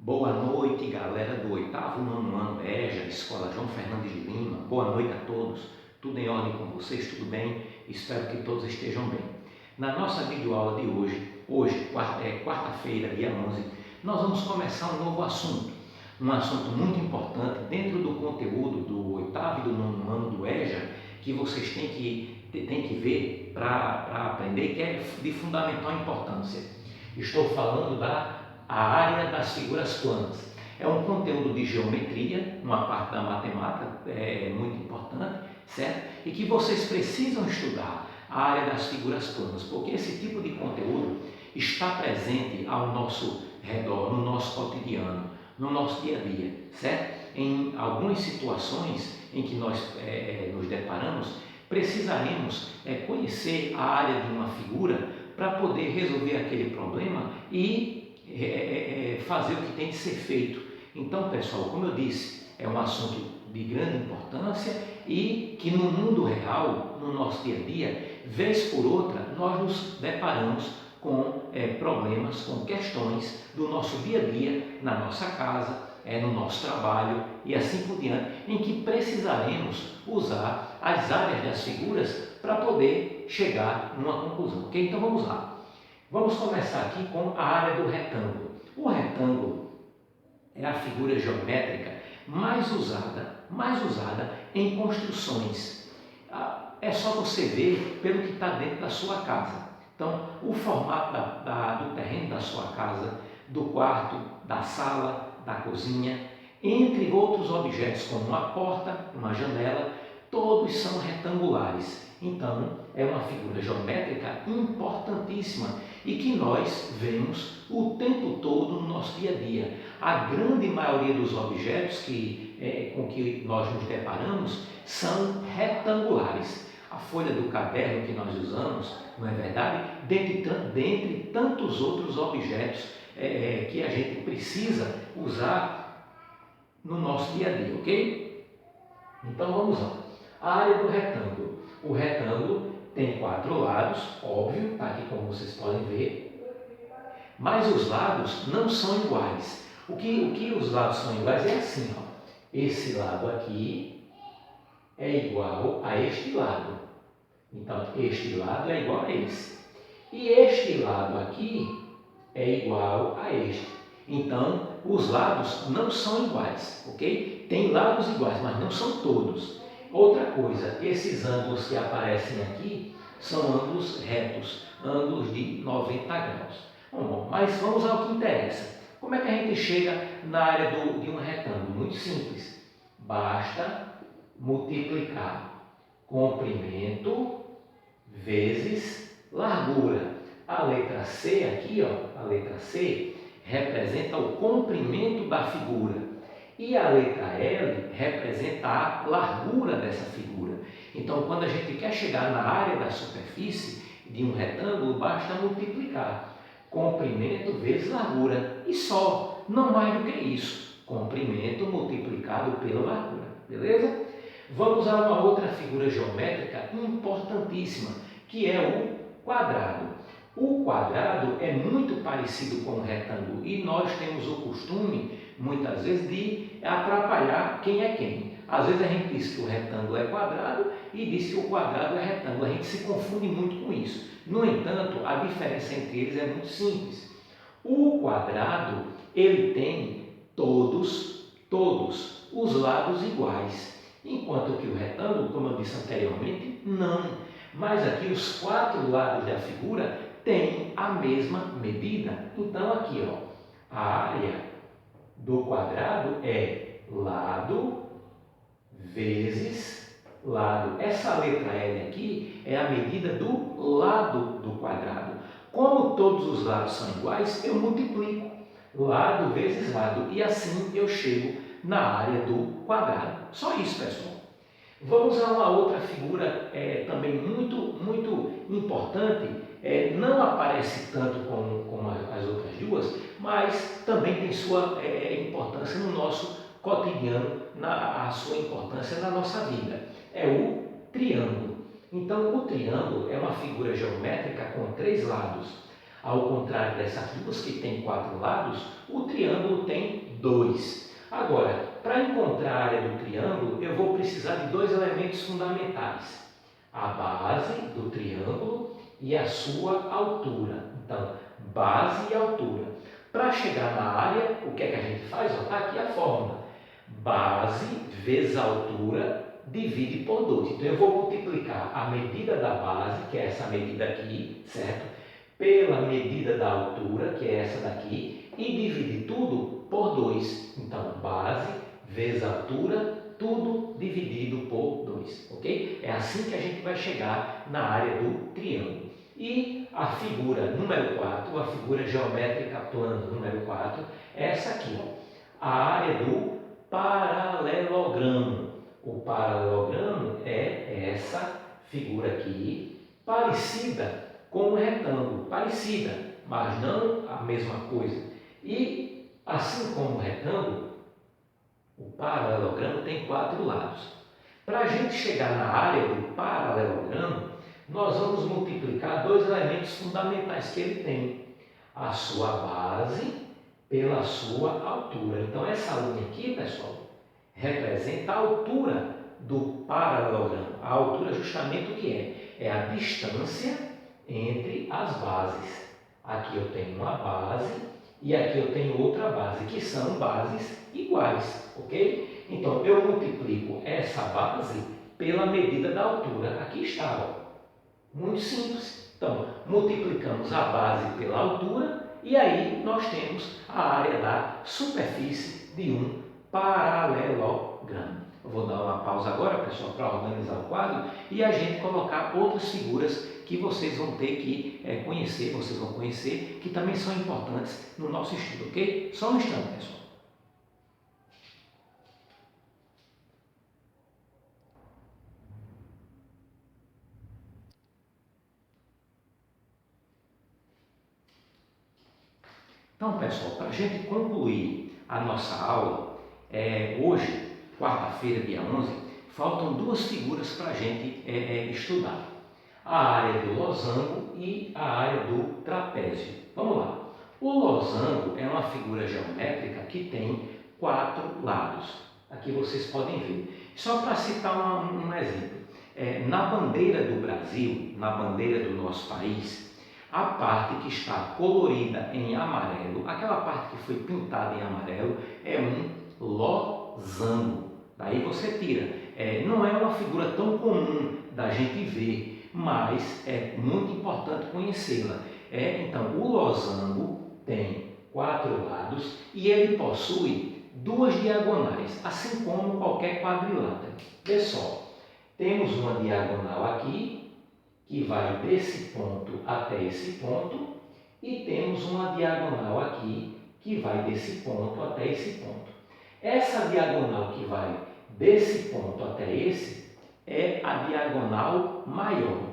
Boa noite, galera do oitavo nono ano EJA, Escola João Fernandes de Lima. Boa noite a todos. Tudo em ordem com vocês? Tudo bem? Espero que todos estejam bem. Na nossa videoaula de hoje, quarta-feira, dia 11, nós vamos começar um novo assunto. Um assunto muito importante dentro do conteúdo do oitavo e do nono ano do EJA, que vocês têm que ver para aprender, que é de fundamental importância. Estou falando da área das figuras planas. É um conteúdo de geometria, uma parte da matemática muito importante, certo? E que vocês precisam estudar a área das figuras planas, porque esse tipo de conteúdo está presente ao nosso redor, no nosso cotidiano, no nosso dia a dia, certo? Em algumas situações em que nós nos deparamos, precisaremos conhecer a área de uma figura para poder resolver aquele problema e fazer o que tem de ser feito. Então, pessoal, como eu disse, é um assunto de grande importância e que no mundo real, no nosso dia a dia, vez por outra, nós nos deparamos com problemas, com questões do nosso dia a dia, na nossa casa, no nosso trabalho e assim por diante, em que precisaremos usar as áreas das figuras para poder chegar numa conclusão. Ok? Então vamos lá. Vamos começar aqui com a área do retângulo. O retângulo é a figura geométrica mais usada em construções. É só você ver pelo que está dentro da sua casa. Então, o formato do terreno da sua casa, do quarto, da sala, da cozinha, entre outros objetos como uma porta, uma janela, todos são retangulares. Então, é uma figura geométrica importantíssima e que nós vemos o tempo todo no nosso dia a dia. A grande maioria dos objetos com que nós nos deparamos são retangulares. A folha do caderno que nós usamos, não é verdade? Dentre tantos outros objetos que a gente precisa usar no nosso dia a dia, ok? Então vamos lá. A área do retângulo. O retângulo tem 4 lados, óbvio, está aqui como vocês podem ver, mas os lados não são iguais. O que os lados são iguais é assim, ó. Esse lado aqui é igual a este lado. Então, este lado é igual a esse. E este lado aqui é igual a este. Então, os lados não são iguais, ok? Tem lados iguais, mas não são todos. Outra coisa, esses ângulos que aparecem aqui são ângulos retos, ângulos de 90 graus. Bom, mas vamos ao que interessa. Como é que a gente chega na área de um retângulo? Muito simples. Basta multiplicar comprimento vezes largura. A letra C aqui, ó, a letra C representa o comprimento da figura. E a letra L representa a largura dessa figura. Então, quando a gente quer chegar na área da superfície de um retângulo, basta multiplicar comprimento vezes largura. E só, não mais do que isso. Comprimento multiplicado pela largura. Beleza? Vamos a uma outra figura geométrica importantíssima, que é o quadrado. O quadrado é muito parecido com o retângulo e nós temos o costume, muitas vezes, de atrapalhar quem é quem. Às vezes a gente diz que o retângulo é quadrado e diz que o quadrado é retângulo. A gente se confunde muito com isso. No entanto, a diferença entre eles é muito simples. O quadrado, ele tem todos os lados iguais, enquanto que o retângulo, como eu disse anteriormente, não. Mas aqui os 4 lados da figura têm a mesma medida. Então aqui, ó, a área do quadrado é lado vezes lado. Essa letra L aqui é a medida do lado do quadrado. Como todos os lados são iguais, eu multiplico lado vezes lado e assim eu chego na área do quadrado. Só isso, pessoal. Vamos a uma outra figura também muito importante. Não aparece tanto como as outras duas, mas também tem sua importância no nosso cotidiano, a sua importância na nossa vida. É o triângulo. Então, o triângulo é uma figura geométrica com 3 lados. Ao contrário dessas duas que tem 4 lados, o triângulo tem 2. Agora, para encontrar a área do triângulo, eu vou precisar de 2 elementos fundamentais. A base do triângulo e a sua altura. Então, base e altura. Para chegar na área, o que é que a gente faz? Está aqui a fórmula. Base vezes a altura divide por 2. Então, eu vou multiplicar a medida da base, que é essa medida aqui, certo? Pela medida da altura, que é essa daqui, e dividir tudo por 2. Então, base vezes a altura, tudo dividido por 2, ok? É assim que a gente vai chegar na área do triângulo. E a figura número 4, a figura geométrica plana número 4, é essa aqui, ó, a área do paralelogramo. O paralelogramo é essa figura aqui, parecida com um retângulo, parecida, mas não a mesma coisa. E assim como o retângulo, o paralelogramo tem 4 lados. Para a gente chegar na área do paralelogramo, nós vamos multiplicar 2 elementos fundamentais que ele tem. A sua base pela sua altura. Então, essa linha aqui, pessoal, representa a altura do paralelogramo. A altura justamente o que é? É a distância entre as bases. Aqui eu tenho uma base e aqui eu tenho outra base, que são bases iguais, ok? Então, eu multiplico essa base pela medida da altura. Aqui está, ó. Muito simples. Então, multiplicamos a base pela altura e aí nós temos a área da superfície de um paralelogramo. Eu vou dar uma pausa agora, pessoal, para organizar o quadro e a gente colocar outras figuras que vocês vão ter que conhecer, vocês vão conhecer, que também são importantes no nosso estudo, ok? Só um instante, pessoal. Então, pessoal, para a gente concluir a nossa aula, hoje, quarta-feira, dia 11, faltam 2 figuras para a gente estudar. A área do losango e a área do trapézio. Vamos lá. O losango é uma figura geométrica que tem 4 lados. Aqui vocês podem ver. Só para citar um exemplo. Na bandeira do Brasil, na bandeira do nosso país, a parte que está colorida em amarelo, aquela parte que foi pintada em amarelo, é um losango. Daí você tira. Não é uma figura tão comum da gente ver, mas é muito importante conhecê-la. Então, o losango tem 4 lados e ele possui 2 diagonais, assim como qualquer quadrilátero. Vê só, temos uma diagonal aqui, que vai desse ponto até esse ponto, e temos uma diagonal aqui, que vai desse ponto até esse ponto. Essa diagonal que vai desse ponto até esse é a diagonal maior.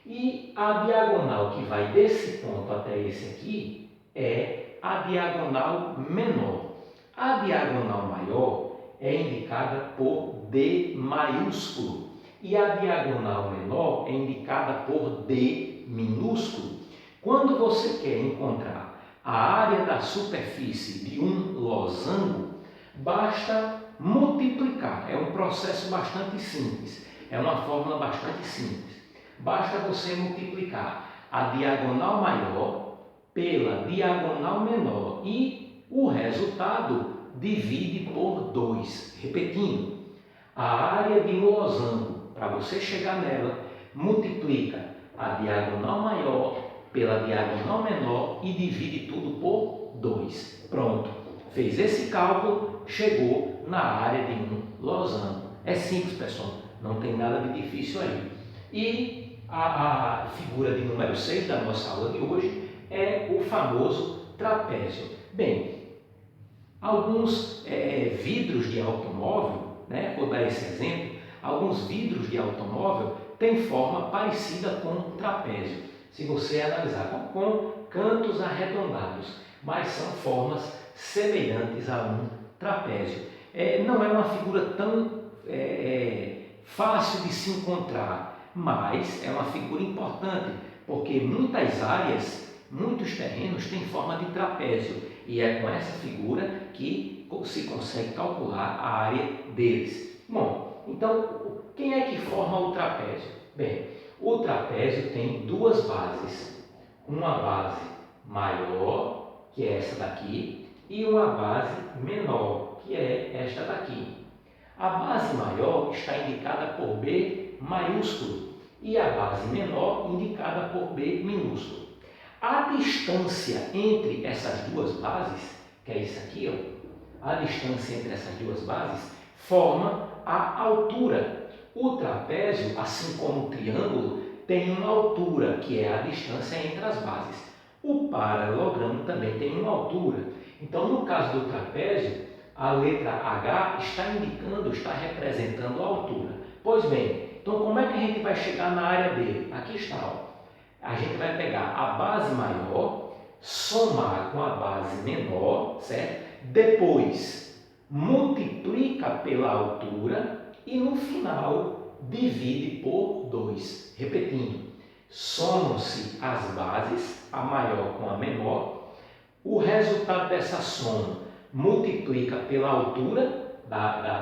E a diagonal que vai desse ponto até esse aqui é a diagonal menor. A diagonal maior é indicada por D maiúsculo e a diagonal menor é indicada por D minúsculo. Quando você quer encontrar a área da superfície de um losango, basta multiplicar. É um processo bastante simples, é uma fórmula bastante simples. Basta você multiplicar a diagonal maior pela diagonal menor e o resultado divide por 2. Repetindo, a área de um losango, para você chegar nela, multiplica a diagonal maior pela diagonal menor e divide tudo por 2. Pronto, fez esse cálculo, chegou na área de um losango. É simples, pessoal, não tem nada de difícil aí. E a figura de número 6 da nossa aula de hoje é o famoso trapézio. Bem, alguns vidros de automóvel, vou dar esse exemplo, alguns vidros de automóvel têm forma parecida com um trapézio, se você analisar, com cantos arredondados, mas são formas semelhantes a um trapézio. Não é uma figura tão fácil de se encontrar, mas é uma figura importante, porque muitas áreas muitos terrenos têm forma de trapézio e é com essa figura que se consegue calcular a área deles. Bom, então quem é que forma o trapézio? Bem, o trapézio tem duas bases, uma base maior, que é essa daqui, e uma base menor, que é esta daqui. A base maior está indicada por B maiúsculo e a base menor indicada por B minúsculo. A distância entre essas duas bases, que é isso aqui, ó, a distância entre essas duas bases forma a altura. O trapézio, assim como o triângulo, tem uma altura, que é a distância entre as bases. O paralelogramo também tem uma altura. Então, no caso do trapézio, a letra H está indicando, está representando a altura. Pois bem, então como é que a gente vai chegar na área dele? Aqui está, ó. A gente vai pegar a base maior, somar com a base menor, certo? Depois, multiplica pela altura e no final, divide por 2. Repetindo, somam-se as bases, a maior com a menor. O resultado dessa soma multiplica pela altura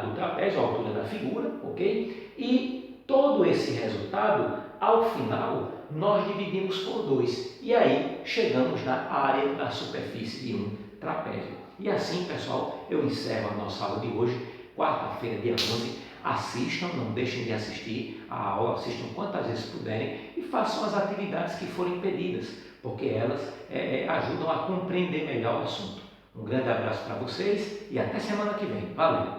do trapézio, a altura da figura, ok? E todo esse resultado, ao final, nós dividimos por 2. E aí chegamos na área da superfície de um trapézio. E assim, pessoal, eu encerro a nossa aula de hoje, quarta-feira, dia 11. Assistam, não deixem de assistir a aula, assistam quantas vezes puderem e façam as atividades que forem pedidas, porque elas ajudam a compreender melhor o assunto. Um grande abraço para vocês e até semana que vem. Valeu!